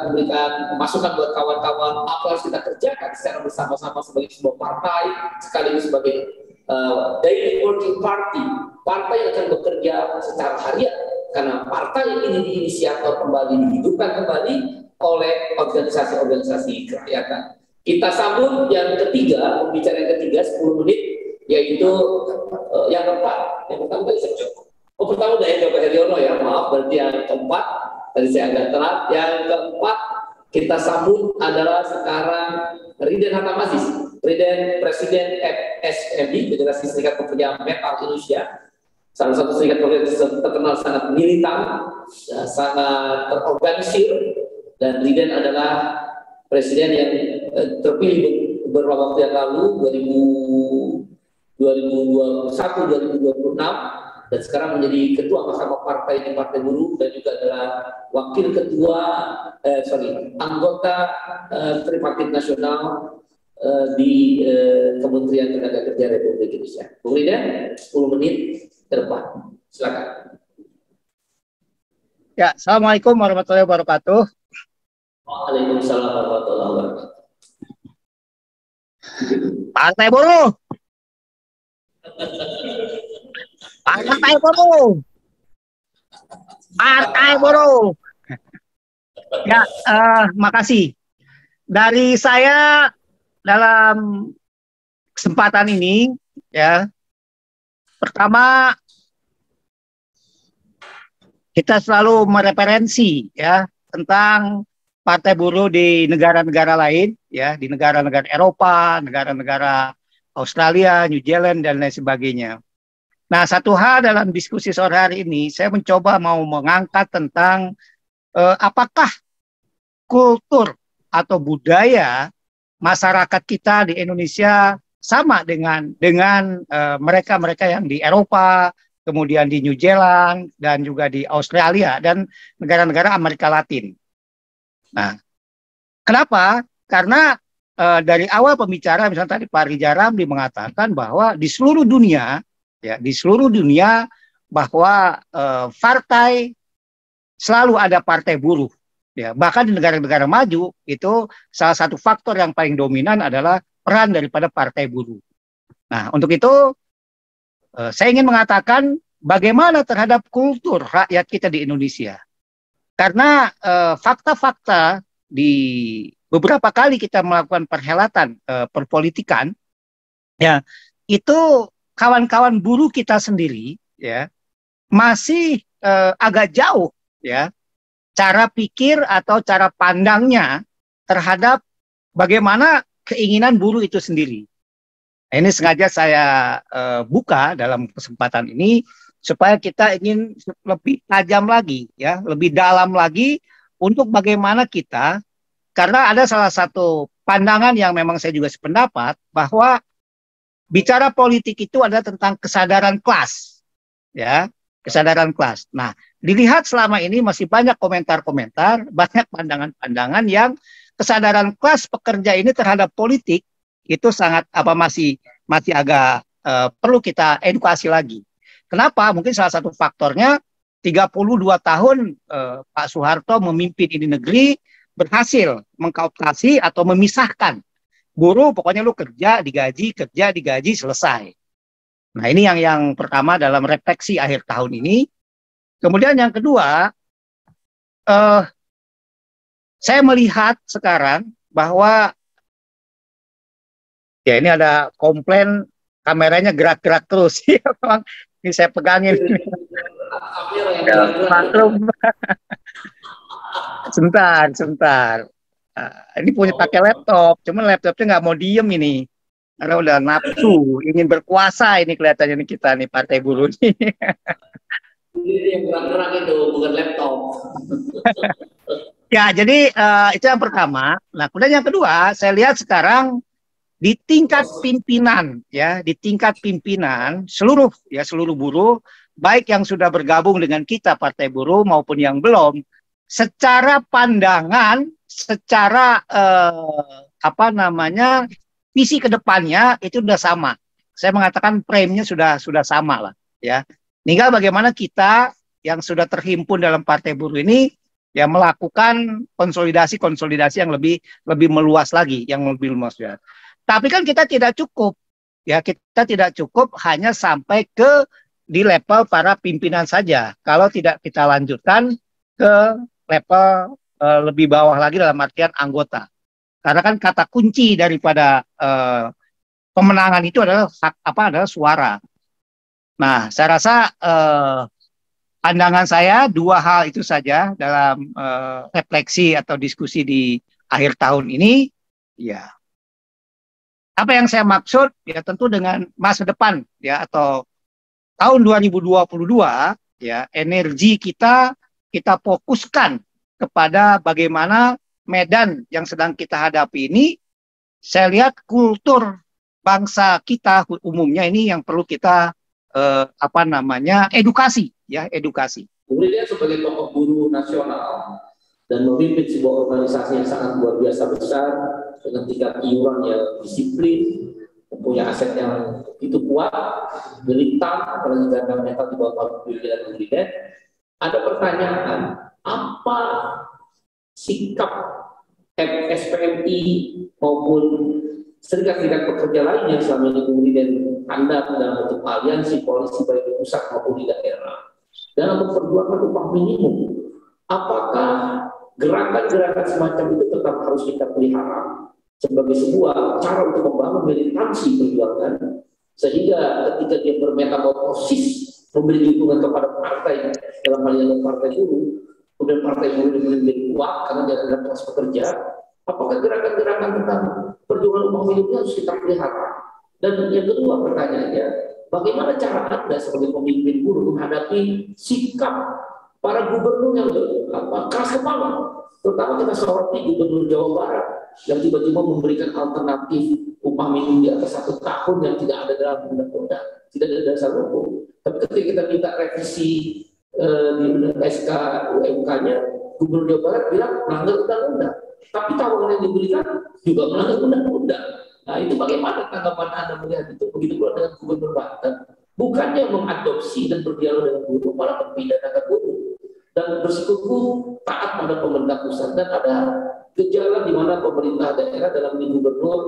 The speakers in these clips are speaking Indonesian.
memberikan masukan buat kawan-kawan apa harus kita kerjakan secara bersama-sama sebagai sebuah partai, sekaligus sebagai daily working party, partai yang akan bekerja secara harian, karena partai ini diinisiator kembali, dihidupkan kembali oleh organisasi-organisasi kerakyatan. Kita sambut yang ketiga, pembicara yang ketiga 10 menit, yaitu yang keempat. Yang pertama tadi saya coba. Oh, pertama udah ya Bapak Heryono ya, maaf, berarti yang keempat tadi saya agak telat. Yang keempat kita sambut adalah sekarang Riden Hatamazis, Presiden FSMI, Federasi Serikat Pekerja Metal Indonesia, salah satu serikat pekerja terkenal sangat militan, sangat terorganisir, dan Riden adalah presiden yang terpilih beberapa waktu yang lalu 2021-2026 dan sekarang menjadi ketua Mahkamah Partai di Partai Buruh dan juga adalah wakil ketua anggota Tripartit Nasional di Kementerian Tenaga Kerja Republik Indonesia. Bung Riden, 10 menit ke depan. Silakan. Ya, Assalamualaikum warahmatullahi wabarakatuh. Waalaikumsalam warahmatullahi wabarakatuh. Partai Buruh. Partai Buruh. Partai Buruh. Ya, makasih. Dari saya dalam kesempatan ini, ya, pertama kita selalu mereferensi ya tentang Partai Buruh di negara-negara lain, ya, di negara-negara Eropa, negara-negara Australia, New Zealand, dan lain sebagainya. Nah, satu hal dalam diskusi sore hari ini, saya mencoba mau mengangkat tentang apakah kultur atau budaya masyarakat kita di Indonesia sama dengan mereka-mereka yang di Eropa, kemudian di New Zealand, dan juga di Australia, dan negara-negara Amerika Latin. Nah, kenapa? Karena dari awal pembicara, misalnya tadi Pak Ridza Ramli mengatakan bahwa di seluruh dunia, ya, di seluruh dunia bahwa partai selalu ada partai buruh. Ya, bahkan di negara-negara maju itu salah satu faktor yang paling dominan adalah peran daripada partai buruh. Nah, untuk itu saya ingin mengatakan bagaimana terhadap kultur rakyat kita di Indonesia. Karena fakta-fakta di beberapa kali kita melakukan perhelatan perpolitikan, ya, itu kawan-kawan buruh kita sendiri, ya, masih agak jauh, ya, cara pikir atau cara pandangnya terhadap bagaimana keinginan buruh itu sendiri. Nah, ini sengaja saya buka dalam kesempatan ini supaya kita ingin lebih tajam lagi, ya, lebih dalam lagi untuk bagaimana kita, karena ada salah satu pandangan yang memang saya juga sependapat bahwa bicara politik itu adalah tentang kesadaran kelas, ya, kesadaran kelas. Nah, dilihat selama ini masih banyak komentar-komentar, banyak pandangan-pandangan yang kesadaran kelas pekerja ini terhadap politik itu sangat masih agak perlu kita edukasi lagi. Kenapa? Mungkin salah satu faktornya 32 tahun Pak Soeharto memimpin ini negeri berhasil mengkooptasi atau memisahkan buruh, pokoknya lu kerja digaji, selesai. Nah, ini yang pertama dalam refleksi akhir tahun ini. Kemudian yang kedua, saya melihat sekarang bahwa ya ini ada komplain kameranya gerak-gerak terus. Ini saya pegangin. Sebentar. Ini punya pakai laptop, cuman laptopnya nggak mau diem ini. Karena udah nafsu, ingin berkuasa ini kelihatannya nih kita nih Partai Buruh nih. Ini yang gerak-gerak itu, bukan laptop. Ya, jadi itu yang pertama. Nah, kemudian yang kedua, saya lihat sekarang di tingkat pimpinan, ya, di tingkat pimpinan seluruh buruh, baik yang sudah bergabung dengan kita Partai Buruh maupun yang belum, secara pandangan, secara visi ke depannya itu sudah sama. Saya mengatakan frame-nya sudah sama lah, ya. Tinggal bagaimana kita yang sudah terhimpun dalam Partai Buruh ini ya melakukan konsolidasi yang lebih meluas lagi, yang lebih luas ya. Tapi kan kita tidak cukup, ya kita tidak cukup hanya sampai ke di level para pimpinan saja. Kalau tidak kita lanjutkan ke level lebih bawah lagi dalam artian anggota. Karena kan kata kunci daripada pemenangan itu adalah adalah suara. Nah, saya rasa pandangan saya dua hal itu saja dalam refleksi atau diskusi di akhir tahun ini. Ya, apa yang saya maksud ya tentu dengan masa depan ya atau tahun 2022 ya energi kita fokuskan kepada bagaimana medan yang sedang kita hadapi ini. Saya lihat kultur bangsa kita umumnya ini yang perlu kita edukasi. Kemudian sebagai tokoh buruh nasional dan memimpin sebuah organisasi yang sangat luar biasa besar dengan tingkat iuran yang disiplin, mempunyai aset yang begitu kuat, militan, apalagi ganda mental di bawah pimpinan presiden. Ada pertanyaan, apa sikap SPMI maupun serikat-serikat pekerja lain yang selama ini kemudian Anda dalam bentuk aliansi koalisi baik di pusat maupun di daerah dalam memperjuangkan upah minimum? Apakah gerakan-gerakan semacam itu tetap harus kita pelihara sebagai sebuah cara untuk membangun militansi perjuangan, sehingga ketika dia bermetamorfosis memberi dukungan kepada partai dalam hal ini partai buruh, kemudian partai buruh menjadi kuat karena dia adalah kelas pekerja, apakah gerakan-gerakan tentang perjuangan upah minimum harus kita pelihara? Dan yang kedua pertanyaannya, bagaimana cara Anda sebagai pemimpin buruh menghadapi sikap para gubernur yang keras kepala, terutama kita soroti gubernur Jawa Barat yang tiba-tiba memberikan alternatif upah minimum di atas 1 tahun yang tidak ada dalam undang-undang, tidak ada dasar hukum. Tapi ketika kita minta revisi di SK UMK-nya, gubernur Jawa Barat bilang melanggar undang-undang. Tapi tawaran yang diberikan juga melanggar undang-undang. Nah, itu bagaimana tanggapan Anda melihat itu? Begitu pula dengan gubernur Banten, bukannya mengadopsi dan berdialog dengan buruh, malah mempidanakan buruh dan bersikuku taat pada pemerintah pusat. Dan ada gejala di mana pemerintah daerah dalam ini gubernur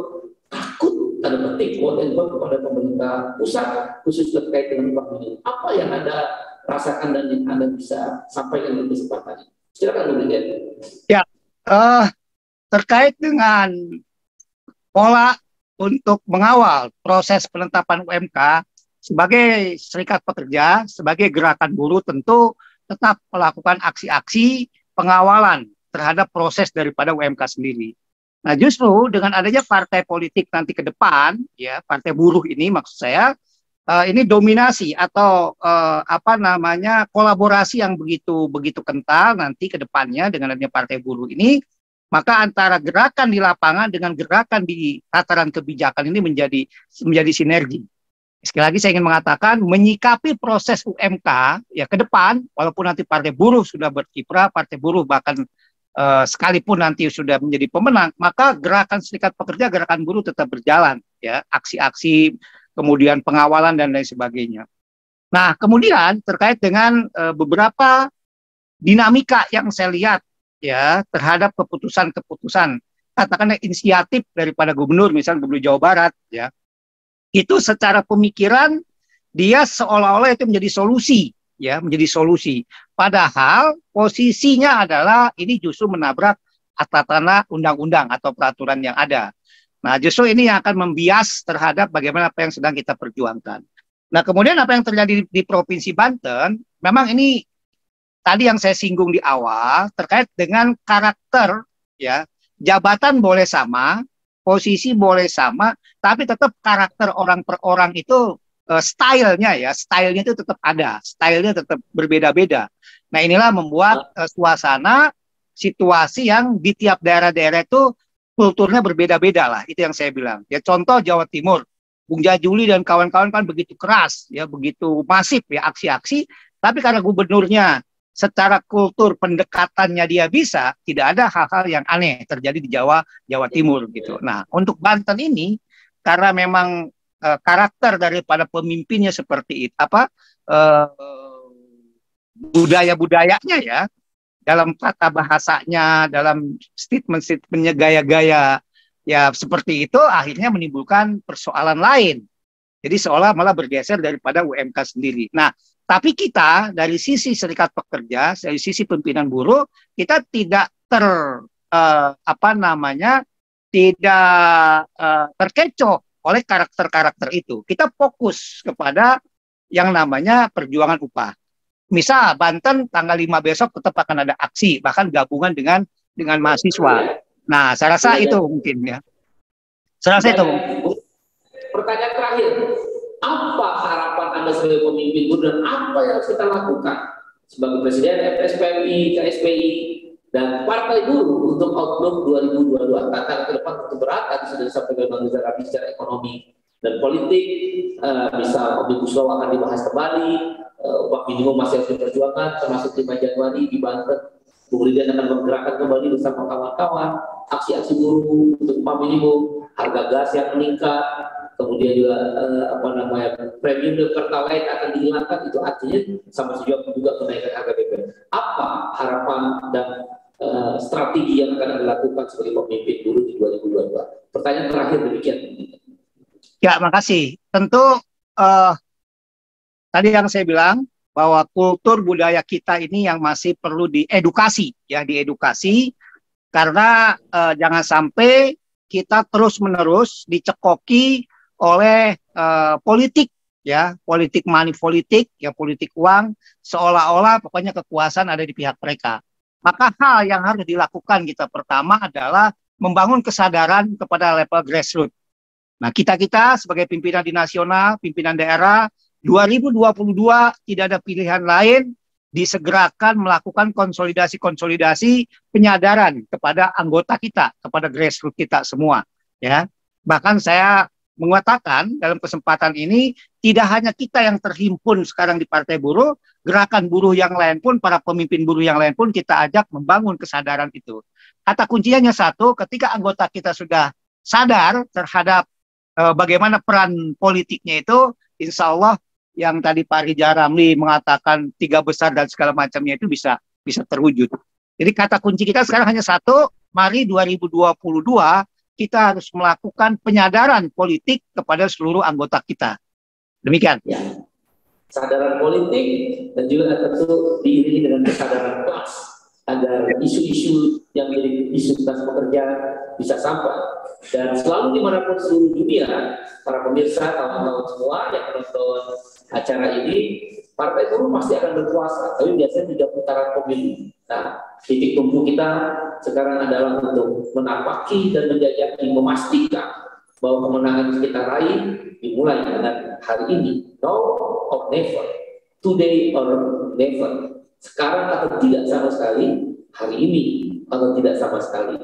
takut tanda petik kepada pemerintah pusat khusus terkait dengan upah minimum. Apa yang Anda rasakan dan yang Anda bisa sampaikan dalam kesempatan ini? Silakan Bu Dirjen. Ya, terkait dengan pola untuk mengawal proses penetapan UMK sebagai serikat pekerja, sebagai gerakan buruh tentu tetap melakukan aksi-aksi pengawalan terhadap proses daripada UMK sendiri. Nah, justru dengan adanya partai politik nanti ke depan, ya partai buruh ini maksud saya, ini dominasi atau kolaborasi yang begitu kental nanti ke depannya dengan adanya partai buruh ini, maka antara gerakan di lapangan dengan gerakan di tataran kebijakan ini menjadi sinergi. Sekali lagi saya ingin mengatakan menyikapi proses UMK ya ke depan, walaupun nanti partai buruh sudah berkiprah, partai buruh bahkan sekalipun nanti sudah menjadi pemenang, maka gerakan serikat pekerja, gerakan buruh tetap berjalan ya, aksi-aksi, kemudian pengawalan dan lain sebagainya. Nah, kemudian terkait dengan beberapa dinamika yang saya lihat ya terhadap keputusan-keputusan katakanlah inisiatif daripada gubernur, misalnya gubernur Jawa Barat ya, itu secara pemikiran dia seolah-olah itu menjadi solusi ya, menjadi solusi. Padahal posisinya adalah ini justru menabrak tatanan undang-undang atau peraturan yang ada. Nah, justru ini yang akan membias terhadap bagaimana apa yang sedang kita perjuangkan. Nah, kemudian apa yang terjadi di Provinsi Banten, memang ini tadi yang saya singgung di awal terkait dengan karakter ya, jabatan boleh sama, posisi boleh sama, tapi tetap karakter orang per orang itu stylenya itu tetap ada, stylenya tetap berbeda-beda. Nah, inilah membuat suasana situasi yang di tiap daerah-daerah itu kulturnya berbeda-beda lah, itu yang saya bilang. Ya contoh Jawa Timur, Bung Jajuli dan kawan-kawan kan begitu keras, ya begitu masif ya aksi-aksi, tapi karena gubernurnya secara kultur pendekatannya dia bisa, tidak ada hal-hal yang aneh terjadi di Jawa Timur gitu. Nah, untuk Banten ini karena memang karakter daripada pemimpinnya seperti itu, budaya-budayanya ya, dalam kata bahasanya, dalam statement-statementnya gaya-gaya ya seperti itu akhirnya menimbulkan persoalan lain. Jadi seolah malah bergeser daripada UMK sendiri. Nah, tapi kita dari sisi serikat pekerja, dari sisi pimpinan buruh, kita tidak terkecoh oleh karakter-karakter itu. Kita fokus kepada yang namanya perjuangan upah. Misal Banten tanggal 5 besok tetap akan ada aksi, bahkan gabungan dengan mahasiswa. Nah, saya rasa itu mungkin ya. Saya rasa itu. Pertanyaan terakhir, apa harapan Anda sebagai pemimpin buruh dan apa yang harus kita lakukan sebagai Presiden FSPMI, KSPI, dan Partai Buruh untuk outlook 2022? Tantangan ke depan tentu berat, tadi sudah disampaikan Bang Rizal Ramli secara ekonomi dan politik, bisa Omnibus Law akan dibahas kembali, upah minimum masih harus diperjuangkan, termasuk 5 Januari di Banten. Bu Riden akan menggerakkan kembali bersama kawan-kawan aksi-aksi buruh untuk upah minimum, harga gas yang meningkat, kemudian juga premium dan pertalite akan dihilangkan. Itu artinya sama juga kenaikan harga BBM. Apa harapan dan strategi yang akan dilakukan sebagai pemimpin buruh di 2022? Pertanyaan terakhir demikian. Ya, makasih. Tentu tadi yang saya bilang bahwa kultur budaya kita ini yang masih perlu diedukasi, ya, diedukasi karena jangan sampai kita terus-menerus dicekoki oleh politik, ya, politik money politik, ya, politik uang, seolah-olah pokoknya kekuasaan ada di pihak mereka. Maka hal yang harus dilakukan kita pertama adalah membangun kesadaran kepada level grassroots. Nah, kita sebagai pimpinan di nasional, pimpinan daerah, 2022 tidak ada pilihan lain, disegerakan melakukan konsolidasi penyadaran kepada anggota kita, kepada grassroots kita semua. Ya, bahkan saya mengatakan dalam kesempatan ini tidak hanya kita yang terhimpun sekarang di Partai Buruh, gerakan buruh yang lain pun, para pemimpin buruh yang lain pun kita ajak membangun kesadaran itu. Kata kuncinya hanya satu, ketika anggota kita sudah sadar terhadap bagaimana peran politiknya itu, insya Allah yang tadi Pak Rizal Ramli mengatakan 3 besar dan segala macamnya itu bisa terwujud. Jadi kata kunci kita sekarang hanya satu, mari 2022 kita harus melakukan penyadaran politik kepada seluruh anggota kita. Demikian. Ya. Kesadaran politik dan juga tentu diiringi dengan kesadaran kelas agar isu-isu yang menjadi isu kelas pekerja bisa sampai. Dan selalu dimanapun seluruh dunia, para pemirsa, kawan-kawan semua yang menonton acara ini, Partai Buruh pasti akan berkuasa, tapi biasanya 3 putaran pemilu. Nah, titik tumpu kita sekarang adalah untuk menapaki dan menjajaki, memastikan bahwa kemenangan yang kita raih dimulai dengan hari ini. No or never, today or never. Sekarang atau tidak sama sekali, hari ini atau tidak sama sekali.